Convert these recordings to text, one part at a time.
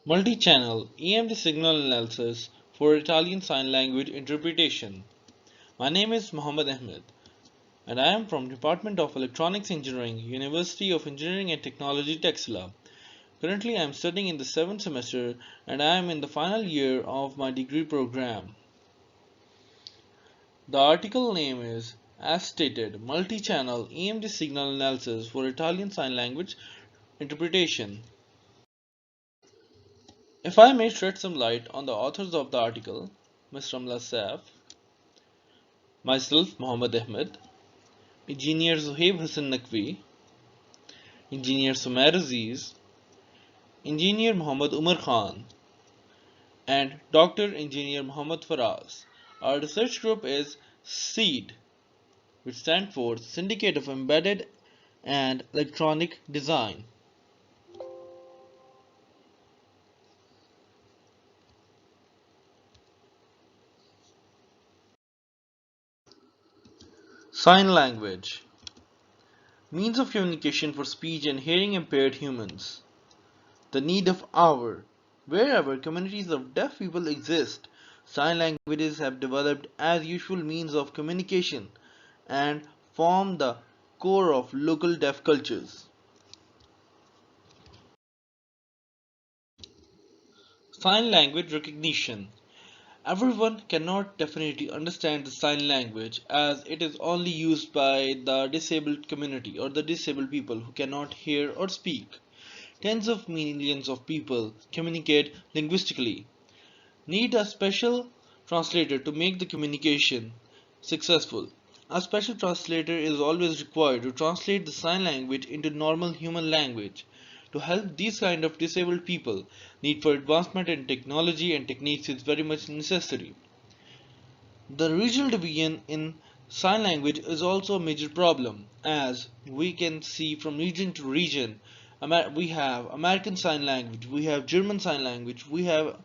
Multi-channel EMG signal analysis for Italian Sign Language interpretation. My name is Ahmad and I am from Department of Electronics Engineering, University of Engineering and Technology, Texila. Currently I am studying in the 7th semester and I am in the final year of my degree program. The article name is, as stated, Multi-channel EMG signal analysis for Italian Sign Language interpretation. If I may shed some light on the authors of the article, Ms. Ramla Saif, myself Mohammed Ahmed, Engineer Zuhaib Hassan Naqvi, Engineer Sumair Aziz, Engineer Muhammad Umar Khan, and Dr. Engineer Muhammad Faraz. Our research group is SEED, which stands for Syndicate of Embedded and Electronic Design. Sign language, means of communication for speech and hearing impaired humans. The need of hour. Wherever communities of deaf people exist, sign languages have developed as usual means of communication and form the core of local deaf cultures. Sign language recognition. Everyone cannot definitely understand the sign language as it is only used by the disabled community or the disabled people who cannot hear or speak. Tens of millions of people communicate linguistically. Need a special translator to make the communication successful. A special translator is always required to translate the sign language into normal human language. To help these kind of disabled people, need for advancement in technology and techniques is very much necessary. The regional division in sign language is also a major problem, as we can see from region to region. We have American Sign Language, we have German Sign Language, we have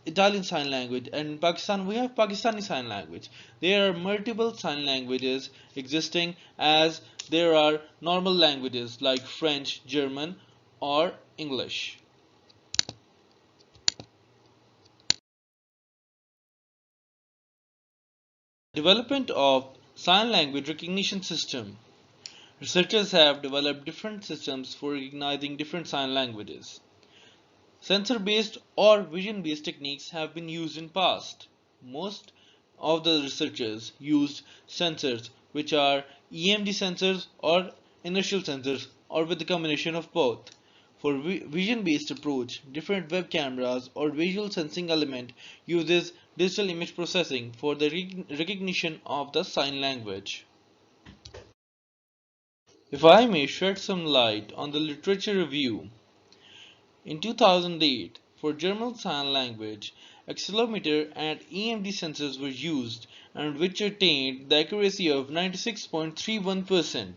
Italian Sign Language, and in Pakistan we have Pakistani Sign Language. There are multiple sign languages existing, as there are normal languages like French, German, or English. Development of sign language recognition system. Researchers have developed different systems for recognizing different sign languages. Sensor-based or vision-based techniques have been used in past. Most of the researchers used sensors which are EMG sensors or inertial sensors or with a combination of both. For vision-based approach, different web cameras or visual sensing element uses digital image processing for the recognition of the sign language. If I may shed some light on the literature review, in 2008, for German Sign Language, accelerometer and EMG sensors were used and which attained the accuracy of 96.31%.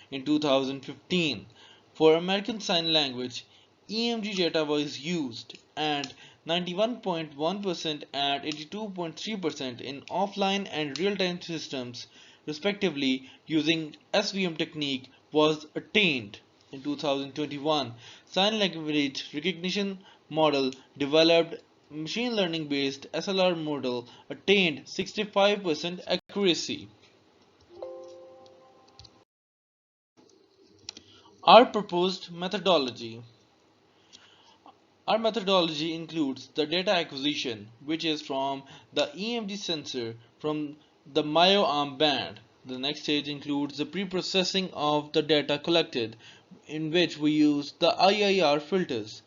In 2015, for American Sign Language, EMG data was used and 91.1% and 82.3% in offline and real-time systems respectively using SVM technique was attained. In 2021, sign language recognition model developed machine learning based SLR model attained 65% accuracy. Our proposed methodology. Our methodology includes the data acquisition, which is from the EMG sensor from the myo arm band. The next stage includes the pre-processing of the data collected, in which we use the IIR filters.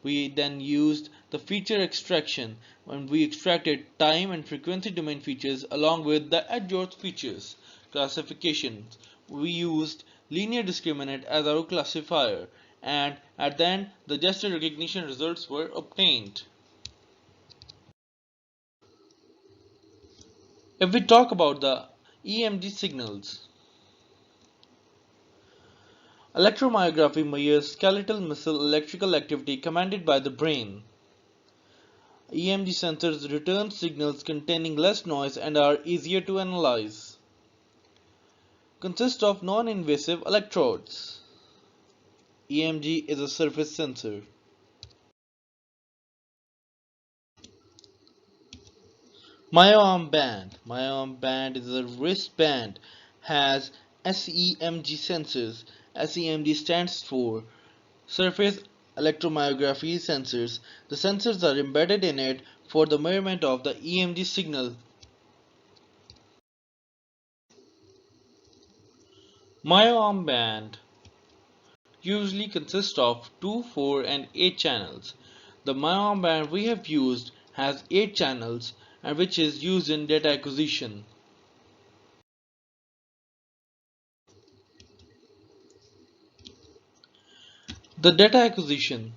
We then used the feature extraction, when we extracted time and frequency domain features along with the adjoint features. Classifications. We used linear discriminant as our classifier, and at the end the gesture recognition results were obtained. If we talk about the EMG signals, electromyography measures skeletal muscle electrical activity commanded by the brain. EMG sensors return signals containing less noise and are easier to analyze. Consist of non-invasive electrodes. EMG is a surface sensor. Myoarm band. Myoarm band is a wristband, has SEMG sensors. SEMG stands for surface electromyography sensors. The sensors are embedded in it for the measurement of the EMG signal. Myoarm band usually consists of 2, 4 and 8 channels. The myoarm band we have used has 8 channels and which is used in data acquisition. The data acquisition.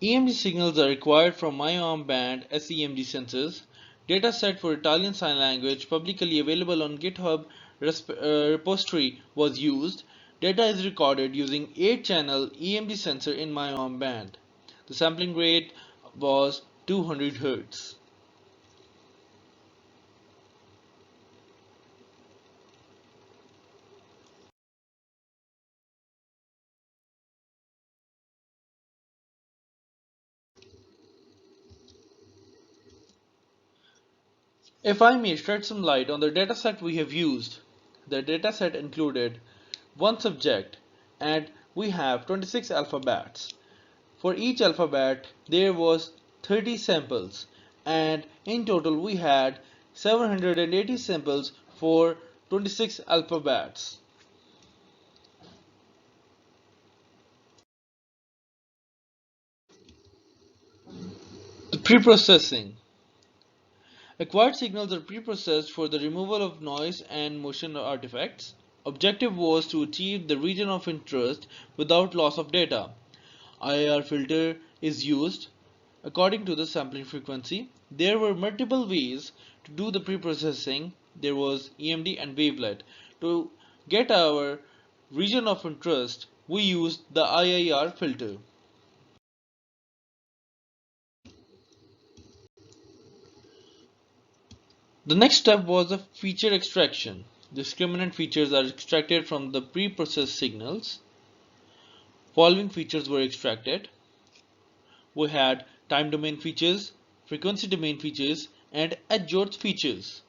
EMG signals are required from myoarm band SEMG sensors. Data set for Italian Sign Language publicly available on GitHub repository was used. Data is recorded using 8-channel EMG sensor in myoarm band. The sampling rate was 200 Hz. If I may shed some light on the dataset we have used, the dataset included one subject and we have 26 alphabets. For each alphabet there was 30 samples and in total we had 780 samples for 26 alphabets. The preprocessing. Acquired signals are preprocessed for the removal of noise and motion artifacts. Objective was to achieve the region of interest without loss of data. IIR filter is used according to the sampling frequency. There were multiple ways to do the preprocessing. There was EMD and wavelet. To get our region of interest, we used the IIR filter. The next step was the feature extraction. Discriminant features are extracted from the pre-processed signals. Following features were extracted. We had time domain features, frequency domain features, and edge features.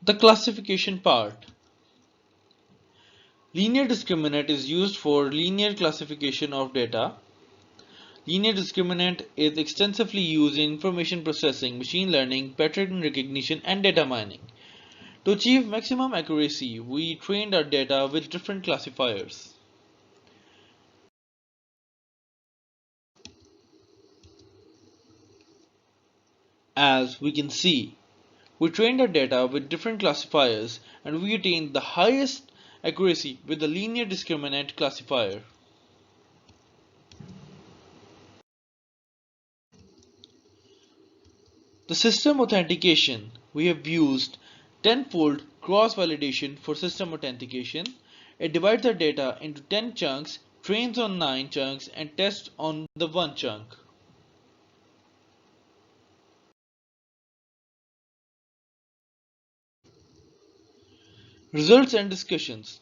The classification part. Linear discriminant is used for linear classification of data. Linear discriminant is extensively used in information processing, machine learning, pattern recognition, and data mining. To achieve maximum accuracy, we trained our data with different classifiers. As we can see, we trained our data with different classifiers and we attained the highest accuracy with the linear discriminant classifier. The system authentication. We have used tenfold cross-validation for system authentication. It divides our data into 10 chunks, trains on 9 chunks, and tests on the 1 chunk. Results and discussions.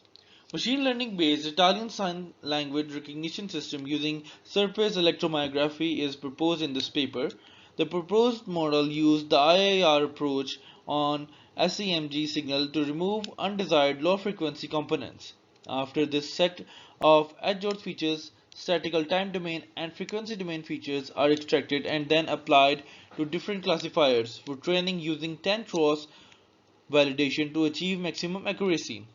Machine learning based Italian Sign Language recognition system using surface electromyography is proposed in this paper. The proposed model used the IIR approach on SEMG signal to remove undesired low frequency components. After this set of edge features, statistical time domain and frequency domain features are extracted and then applied to different classifiers for training using 10 cross validation to achieve maximum accuracy.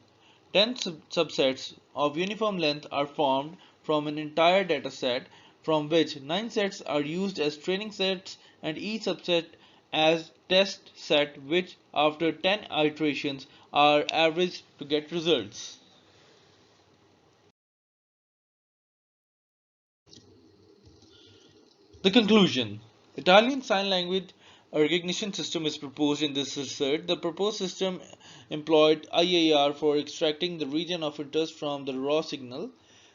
10 subsets of uniform length are formed from an entire dataset, from which 9 sets are used as training sets and each subset as test set, which after 10 iterations are averaged to get results. The conclusion. Italian Sign Language recognition system is proposed in this research. The proposed system employed IAR for extracting the region of interest from the raw signal.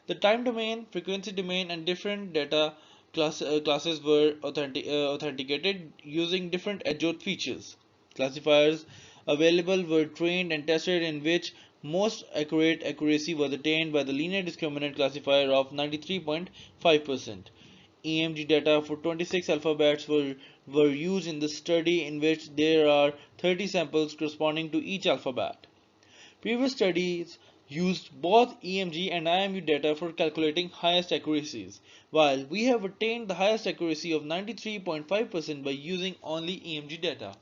The time domain, frequency domain, and different data classes were authenticated using different edge features. Classifiers available were trained and tested in which most accurate accuracy was attained by the linear discriminant classifier of 93.5%. EMG data for 26 alphabets were used in the study, in which there are 30 samples corresponding to each alphabet. Previous studies used both EMG and IMU data for calculating highest accuracies, while we have attained the highest accuracy of 93.5% by using only EMG data.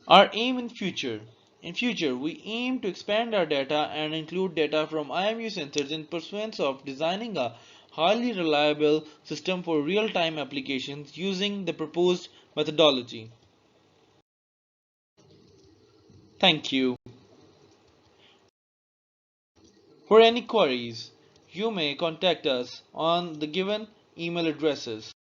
Our aim in future we aim to expand our data and include data from IMU sensors in pursuance of designing a highly reliable system for real-time applications using the proposed methodology. Thank you. For any queries, you may contact us on the given email addresses.